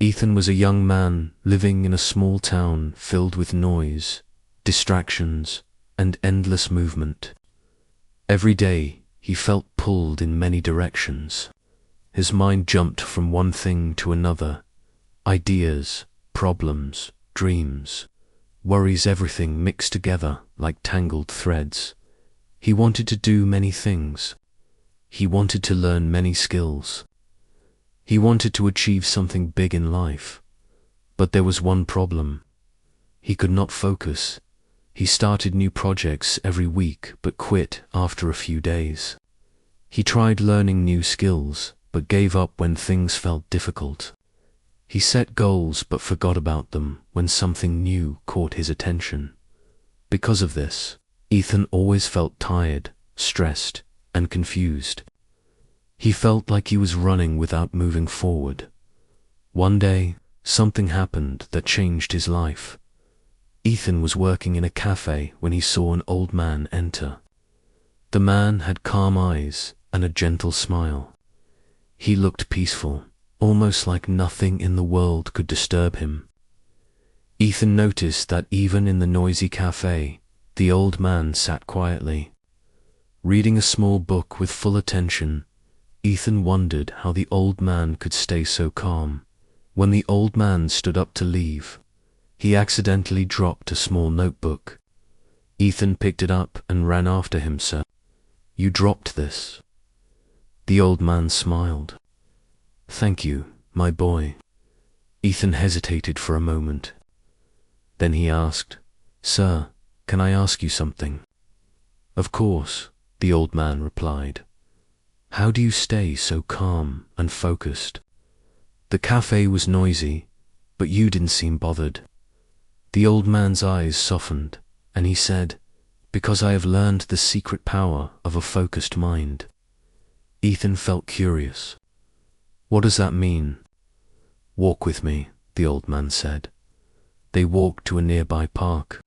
Ethan was a young man living in a small town filled with noise, distractions, and endless movement. Every day, he felt pulled in many directions. His mind jumped from one thing to another. Ideas, problems, dreams, worries, everything mixed together like tangled threads. He wanted to do many things. He wanted to learn many skills. He wanted to achieve something big in life. But there was one problem. He could not focus. He started new projects every week but quit after a few days. He tried learning new skills but gave up when things felt difficult. He set goals but forgot about them when something new caught his attention. Because of this, Ethan always felt tired, stressed, and confused. He felt like he was running without moving forward. One day, something happened that changed his life. Ethan was working in a cafe when he saw an old man enter. The man had calm eyes and a gentle smile. He looked peaceful, almost like nothing in the world could disturb him. Ethan noticed that even in the noisy cafe, the old man sat quietly. Reading a small book with full attention, Ethan wondered how the old man could stay so calm. When the old man stood up to leave, he accidentally dropped a small notebook. Ethan picked it up and ran after him. "Sir, you dropped this." The old man smiled. "Thank you, my boy." Ethan hesitated for a moment. Then he asked, "Sir, can I ask you something?" "Of course," the old man replied. "How do you stay so calm and focused? The cafe was noisy, but you didn't seem bothered." The old man's eyes softened, and he said, "Because I have learned the secret power of a focused mind." Ethan felt curious. "What does that mean?" "Walk with me," the old man said. They walked to a nearby park.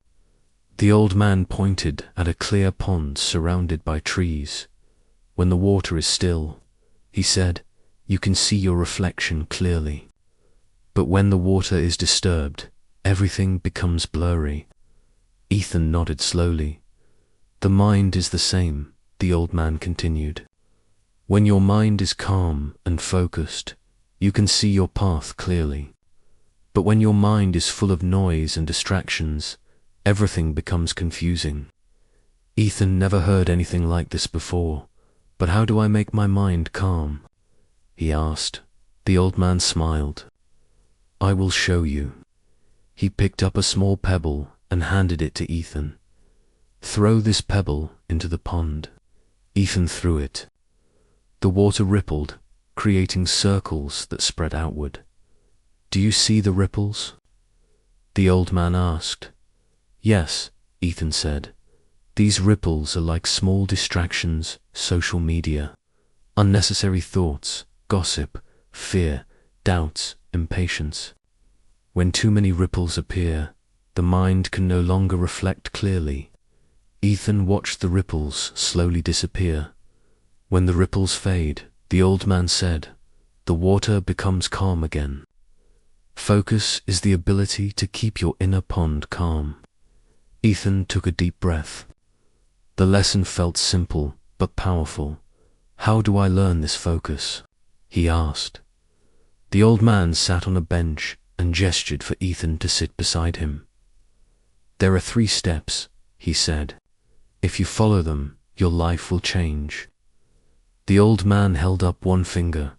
The old man pointed at a clear pond surrounded by trees. "When the water is still," he said, "you can see your reflection clearly. But when the water is disturbed, everything becomes blurry." Ethan nodded slowly. "The mind is the same," the old man continued. "When your mind is calm and focused, you can see your path clearly. But when your mind is full of noise and distractions, everything becomes confusing." Ethan never heard anything like this before. "But how do I make my mind calm?" he asked. The old man smiled. "I will show you." He picked up a small pebble and handed it to Ethan. "Throw this pebble into the pond." Ethan threw it. The water rippled, creating circles that spread outward. "Do you see the ripples?" the old man asked. "Yes," Ethan said. "These ripples are like small distractions, social media, unnecessary thoughts, gossip, fear, doubts, impatience. When too many ripples appear, the mind can no longer reflect clearly." Ethan watched the ripples slowly disappear. When the ripples fade, the old man said, "The water becomes calm again." Focus is the ability to keep your inner pond calm. Ethan took a deep breath. The lesson felt simple but powerful. "How do I learn this focus?" he asked. The old man sat on a bench and gestured for Ethan to sit beside him. "There are 3 steps," he said. "If you follow them, your life will change." The old man held up one finger.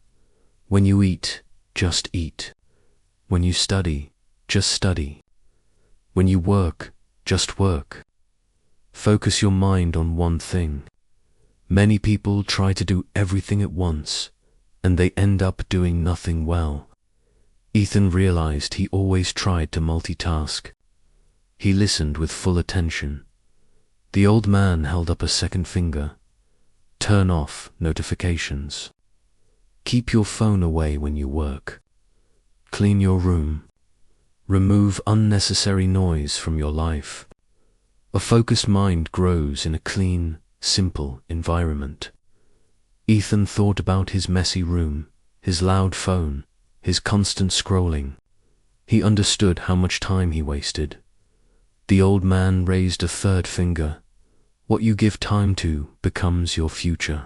"When you eat, just eat. When you study, just study. When you work, just work. Focus your mind on one thing." Many people try to do everything at once, and they end up doing nothing well. Ethan realized he always tried to multitask. He listened with full attention. The old man held up a second finger. "Turn off notifications. Keep your phone away when you work. Clean your room. Remove unnecessary noise from your life." A focused mind grows in a clean, simple environment. Ethan thought about his messy room, his loud phone, his constant scrolling. He understood how much time he wasted. The old man raised a third finger. What you give time to becomes your future.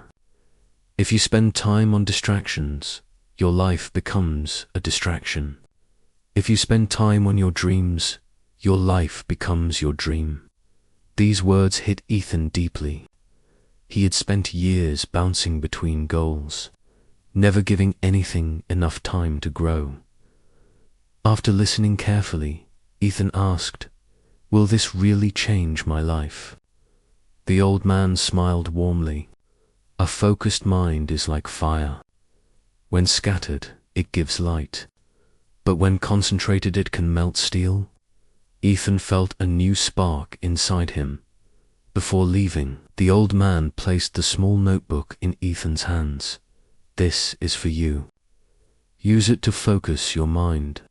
If you spend time on distractions, your life becomes a distraction. If you spend time on your dreams, your life becomes your dream. These words hit Ethan deeply. He had spent years bouncing between goals, never giving anything enough time to grow. After listening carefully, Ethan asked, "Will this really change my life?" The old man smiled warmly. A focused mind is like fire. When scattered, it gives light. But when concentrated, it can melt steel. Ethan felt a new spark inside him. Before leaving, the old man placed the small notebook in Ethan's hands. "This is for you. Use it to focus your mind."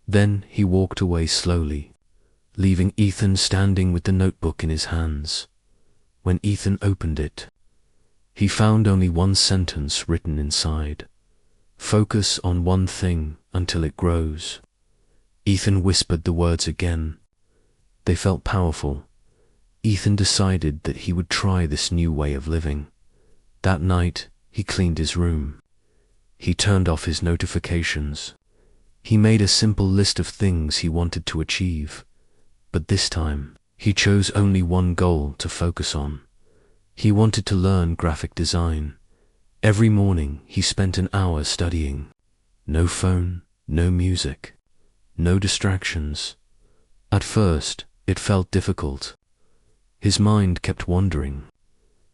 Then he walked away slowly, leaving Ethan standing with the notebook in his hands. When Ethan opened it, he found only one sentence written inside. "Focus on one thing until it grows." Ethan whispered the words again. They felt powerful. Ethan decided that he would try this new way of living. That night, he cleaned his room. He turned off his notifications. He made a simple list of things he wanted to achieve. But this time, he chose only one goal to focus on. He wanted to learn graphic design. Every morning, he spent an hour studying. No phone, no music, no distractions. At first, it felt difficult. His mind kept wandering.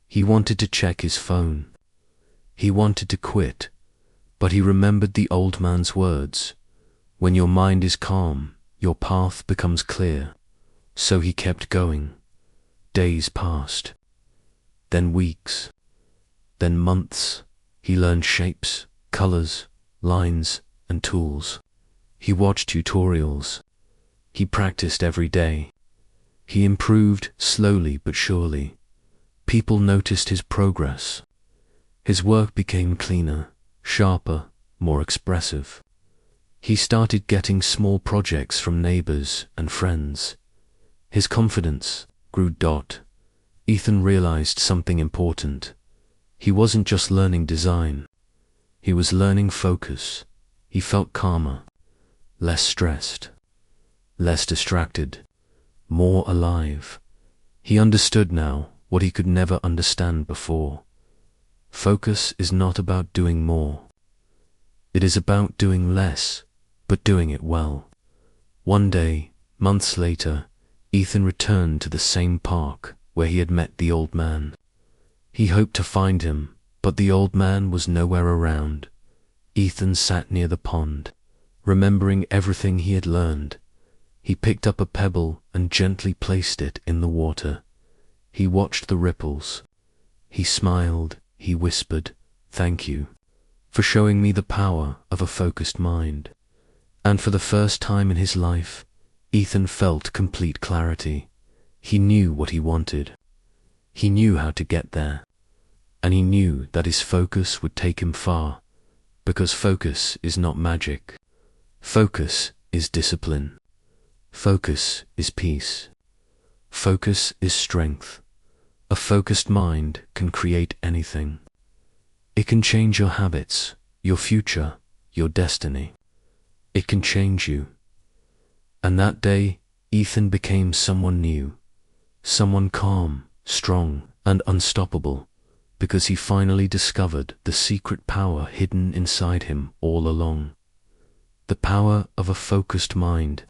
He wanted to check his phone. He wanted to quit, but he remembered the old man's words. When your mind is calm, your path becomes clear. So he kept going. Days passed, then weeks, then months. He learned shapes, colors, lines, and tools. He watched tutorials. He practiced every day. He improved slowly but surely. People noticed his progress. His work became cleaner, sharper, more expressive. He started getting small projects from neighbors and friends. His confidence grew. Ethan realized something important. He wasn't just learning design. He was learning focus. He felt calmer, less stressed, less distracted, more alive. He understood now what he could never understand before. Focus is not about doing more. It is about doing less, but doing it well. One day, months later, Ethan returned to the same park where he had met the old man. He hoped to find him, but the old man was nowhere around. Ethan sat near the pond, remembering everything he had learned. He picked up a pebble and gently placed it in the water. He watched the ripples. He smiled. He whispered, "Thank you for showing me the power of a focused mind." And for the first time in his life, Ethan felt complete clarity. He knew what he wanted. He knew how to get there. And he knew that his focus would take him far, because focus is not magic. Focus is discipline. Focus is peace. Focus is strength. A focused mind can create anything. It can change your habits, your future, your destiny. It can change you. And that day, Ethan became someone new, someone calm, strong, and unstoppable, because he finally discovered the secret power hidden inside him all along. The power of a focused mind.